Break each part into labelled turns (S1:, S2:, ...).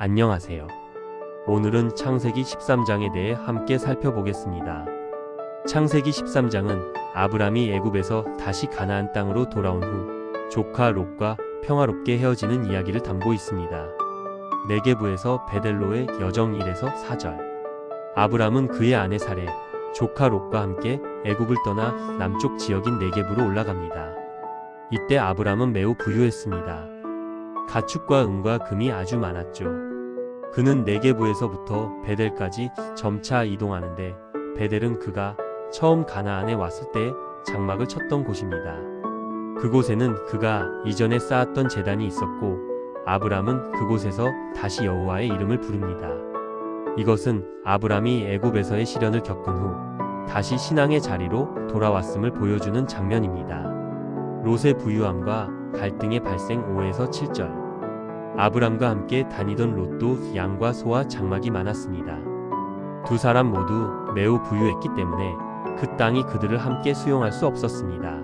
S1: 안녕하세요. 오늘은 창세기 13장에 대해 함께 살펴보겠습니다. 창세기 13장은 아브람이 애굽에서 다시 가나안 땅으로 돌아온 후 조카 롯과 평화롭게 헤어지는 이야기를 담고 있습니다. 네게부에서 베델로의 여정 1에서 4절. 아브람은 그의 아내 사레, 조카 롯과 함께 애굽을 떠나 남쪽 지역인 네게부로 올라갑니다. 이때 아브람은 매우 부유했습니다. 가축과 은과 금이 아주 많았죠. 그는 네게부에서부터 베델까지 점차 이동하는데 베델은 그가 처음 가나안에 왔을 때 장막을 쳤던 곳입니다. 그곳에는 그가 이전에 쌓았던 제단이 있었고 아브람은 그곳에서 다시 여호와의 이름을 부릅니다. 이것은 아브람이 애굽에서의 시련을 겪은 후 다시 신앙의 자리로 돌아왔음을 보여주는 장면입니다. 롯의 부유함과 갈등의 발생 5에서 7절. 아브람과 함께 다니던 롯도 양과 소와 장막이 많았습니다. 두 사람 모두 매우 부유했기 때문에 그 땅이 그들을 함께 수용할 수 없었습니다.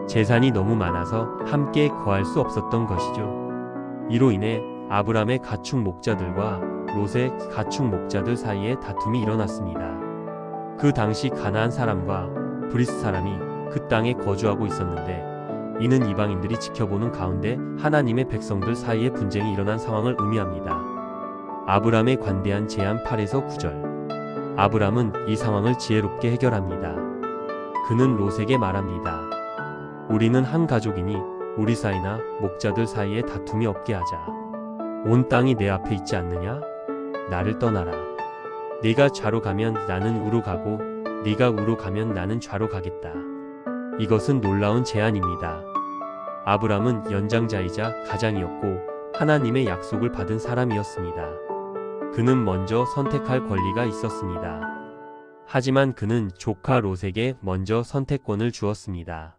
S1: 재산이 너무 많아서 함께 거할 수 없었던 것이죠. 이로 인해 아브람의 가축 목자들과 롯의 가축 목자들 사이에 다툼이 일어났습니다. 그 당시 가나안 사람과 브리스 사람이 그 땅에 거주하고 있었는데 이는 이방인들이 지켜보는 가운데 하나님의 백성들 사이에 분쟁이 일어난 상황을 의미합니다. 아브람의 관대한 제안 8에서 9절. 아브람은 이 상황을 지혜롭게 해결합니다. 그는 롯에게 말합니다. 우리는 한 가족이니 우리 사이나 목자들 사이에 다툼이 없게 하자. 온 땅이 내 앞에 있지 않느냐? 나를 떠나라. 네가 좌로 가면 나는 우로 가고 네가 우로 가면 나는 좌로 가겠다. 이것은 놀라운 제안입니다. 아브람은 연장자이자 가장이었고 하나님의 약속을 받은 사람이었습니다. 그는 먼저 선택할 권리가 있었습니다. 하지만 그는 조카 롯에게 먼저 선택권을 주었습니다.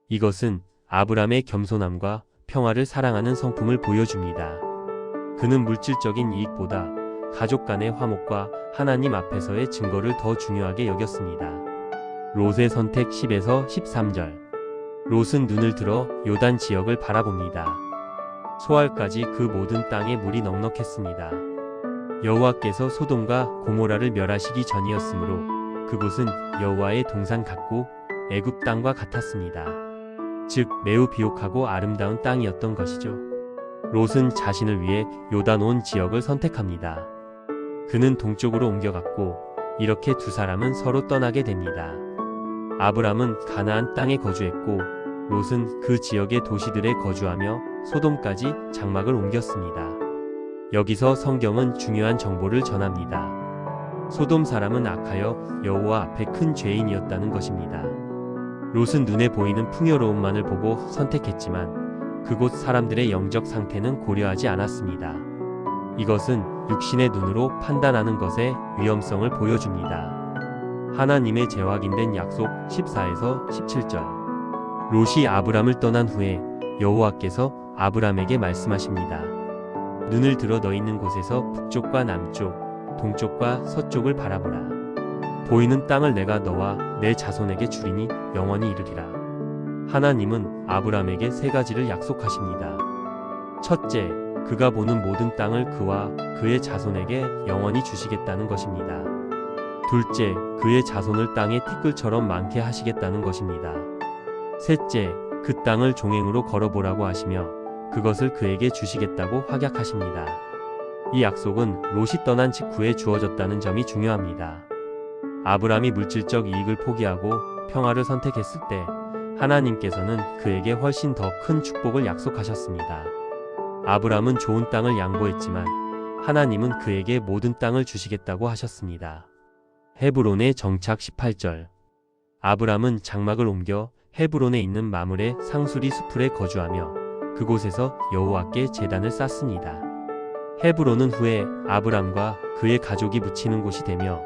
S1: 이것은 아브람의 겸손함과 평화를 사랑하는 성품을 보여줍니다. 그는 물질적인 이익보다 가족 간의 화목과 하나님 앞에서의 증거를 더 중요하게 여겼습니다. 롯의 선택 10에서 13절. 롯은 눈을 들어 요단 지역을 바라봅니다. 소알까지 그 모든 땅에 물이 넉넉했습니다. 여호와께서 소돔과 고모라를 멸하시기 전이었으므로 그곳은 여호와의 동산 같고 애굽 땅과 같았습니다. 즉 매우 비옥하고 아름다운 땅이었던 것이죠. 롯은 자신을 위해 요단 온 지역을 선택합니다. 그는 동쪽으로 옮겨갔고 이렇게 두 사람은 서로 떠나게 됩니다. 아브람은 가나안 땅에 거주했고 롯은 그 지역의 도시들에 거주하며 소돔까지 장막을 옮겼습니다. 여기서 성경은 중요한 정보를 전합니다. 소돔 사람은 악하여 여호와 앞에 큰 죄인이었다는 것입니다. 롯은 눈에 보이는 풍요로움만을 보고 선택했지만 그곳 사람들의 영적 상태는 고려하지 않았습니다. 이것은 육신의 눈으로 판단하는 것의 위험성을 보여줍니다. 하나님의 재확인된 약속 14에서 17절. 롯이 아브람을 떠난 후에 여호와께서 아브람에게 말씀하십니다. 눈을 들어 너 있는 곳에서 북쪽과 남쪽, 동쪽과 서쪽을 바라보라. 보이는 땅을 내가 너와 내 자손에게 주리니 영원히 이르리라. 하나님은 아브람에게 세 가지를 약속하십니다. 첫째, 그가 보는 모든 땅을 그와 그의 자손에게 영원히 주시겠다는 것입니다. 둘째, 그의 자손을 땅의 티끌처럼 많게 하시겠다는 것입니다. 셋째, 그 땅을 종행으로 걸어보라고 하시며 그것을 그에게 주시겠다고 확약하십니다. 이 약속은 롯이 떠난 직후에 주어졌다는 점이 중요합니다. 아브람이 물질적 이익을 포기하고 평화를 선택했을 때 하나님께서는 그에게 훨씬 더 큰 축복을 약속하셨습니다. 아브람은 좋은 땅을 양보했지만 하나님은 그에게 모든 땅을 주시겠다고 하셨습니다. 헤브론의 정착 18절. 아브람은 장막을 옮겨 헤브론에 있는 마므레 상수리 수풀에 거주하며 그곳에서 여호와께 제단을 쌓습니다. 헤브론은 후에 아브람과 그의 가족이 묻히는 곳이 되며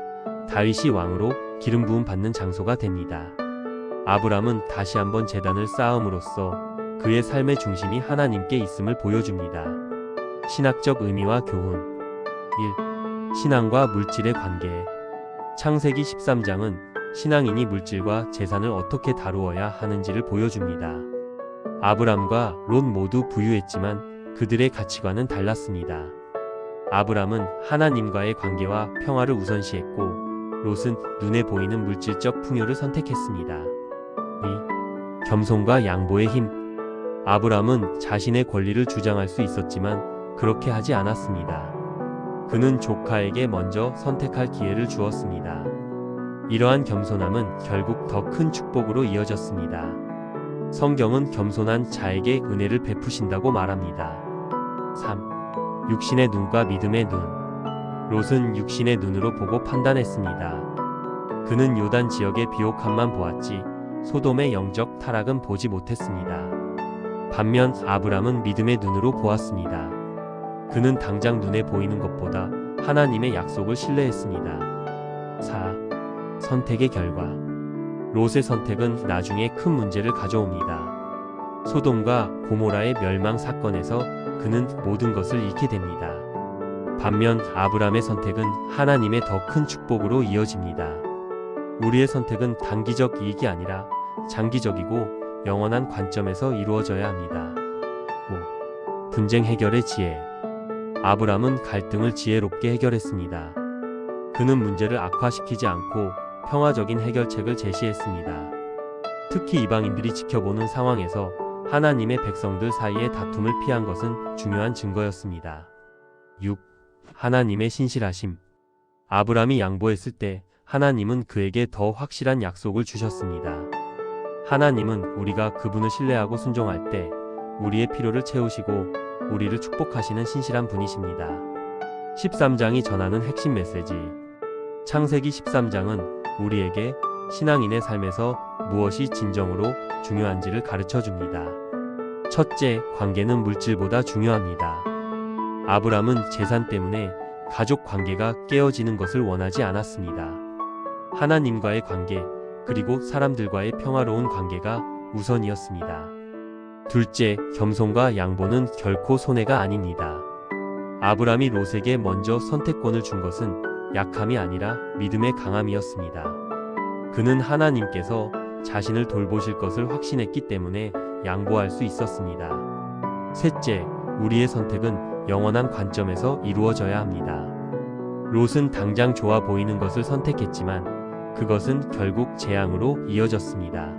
S1: 다윗이 왕으로 기름 부음 받는 장소가 됩니다. 아브람은 다시 한번 제단을 쌓음으로써 그의 삶의 중심이 하나님께 있음을 보여줍니다. 신학적 의미와 교훈 1. 신앙과 물질의 관계. 창세기 13장은 신앙인이 물질과 재산을 어떻게 다루어야 하는지를 보여줍니다. 아브람과 롯 모두 부유했지만 그들의 가치관은 달랐습니다. 아브람은 하나님과의 관계와 평화를 우선시했고 롯은 눈에 보이는 물질적 풍요를 선택했습니다. 2. 겸손과 양보의 힘. 아브람은 자신의 권리를 주장할 수 있었지만 그렇게 하지 않았습니다. 그는 조카에게 먼저 선택할 기회를 주었습니다. 이러한 겸손함은 결국 더 큰 축복으로 이어졌습니다. 성경은 겸손한 자에게 은혜를 베푸신다고 말합니다. 3. 육신의 눈과 믿음의 눈. 롯은 육신의 눈으로 보고 판단했습니다. 그는 요단 지역의 비옥함만 보았지 소돔의 영적 타락은 보지 못했습니다. 반면 아브람은 믿음의 눈으로 보았습니다. 그는 당장 눈에 보이는 것보다 하나님의 약속을 신뢰했습니다. 4. 선택의 결과. 롯의 선택은 나중에 큰 문제를 가져옵니다. 소돔과 고모라의 멸망 사건에서 그는 모든 것을 잃게 됩니다. 반면 아브람의 선택은 하나님의 더 큰 축복으로 이어집니다. 우리의 선택은 단기적 이익이 아니라 장기적이고 영원한 관점에서 이루어져야 합니다. 5. 분쟁 해결의 지혜. 아브람은 갈등을 지혜롭게 해결했습니다. 그는 문제를 악화시키지 않고 평화적인 해결책을 제시했습니다. 특히 이방인들이 지켜보는 상황에서 하나님의 백성들 사이의 다툼을 피한 것은 중요한 증거였습니다. 6. 하나님의 신실하심. 아브람이 양보했을 때 하나님은 그에게 더 확실한 약속을 주셨습니다. 하나님은 우리가 그분을 신뢰하고 순종할 때 우리의 필요를 채우시고 우리를 축복하시는 신실한 분이십니다. 13장이 전하는 핵심 메시지. 창세기 13장은 우리에게 신앙인의 삶에서 무엇이 진정으로 중요한지를 가르쳐 줍니다. 첫째, 관계는 물질보다 중요합니다. 아브람은 재산 때문에 가족 관계가 깨어지는 것을 원하지 않았습니다. 하나님과의 관계, 그리고 사람들과의 평화로운 관계가 우선이었습니다. 둘째, 겸손과 양보는 결코 손해가 아닙니다. 아브람이 롯에게 먼저 선택권을 준 것은 약함이 아니라 믿음의 강함이었습니다. 그는 하나님께서 자신을 돌보실 것을 확신했기 때문에 양보할 수 있었습니다. 셋째, 우리의 선택은 영원한 관점에서 이루어져야 합니다. 롯은 당장 좋아 보이는 것을 선택했지만 그것은 결국 재앙으로 이어졌습니다.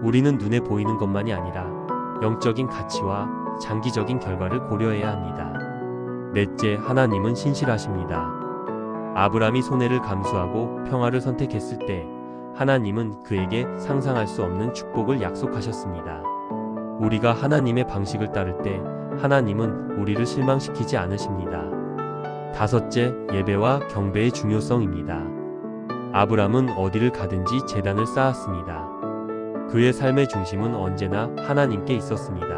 S1: 우리는 눈에 보이는 것만이 아니라 영적인 가치와 장기적인 결과를 고려해야 합니다. 넷째, 하나님은 신실하십니다. 아브람이 손해를 감수하고 평화를 선택했을 때 하나님은 그에게 상상할 수 없는 축복을 약속하셨습니다. 우리가 하나님의 방식을 따를 때 하나님은 우리를 실망시키지 않으십니다. 다섯째, 예배와 경배의 중요성입니다. 아브람은 어디를 가든지 제단을 쌓았습니다. 그의 삶의 중심은 언제나 하나님께 있었습니다.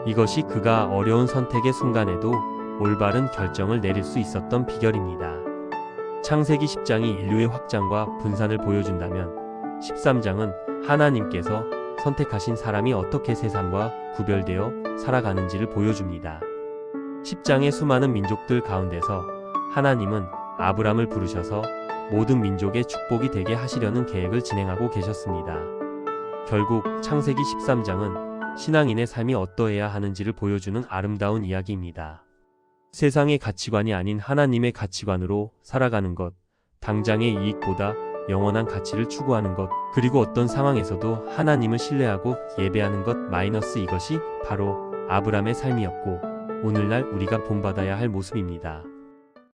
S1: 이것이 그가 어려운 선택의 순간에도 올바른 결정을 내릴 수 있었던 비결입니다. 창세기 10장이 인류의 확장과 분산을 보여준다면 13장은 하나님께서 선택하신 사람이 어떻게 세상과 구별되어 살아가는지를 보여줍니다. 10장의 수많은 민족들 가운데서 하나님은 아브람을 부르셔서 모든 민족의 축복이 되게 하시려는 계획을 진행하고 계셨습니다. 결국 창세기 13장은 신앙인의 삶이 어떠해야 하는지를 보여주는 아름다운 이야기입니다. 세상의 가치관이 아닌 하나님의 가치관으로 살아가는 것, 당장의 이익보다 영원한 가치를 추구하는 것, 그리고 어떤 상황에서도 하나님을 신뢰하고 예배하는 것 마이너스 이것이 바로 아브람의 삶이었고 오늘날 우리가 본받아야 할 모습입니다.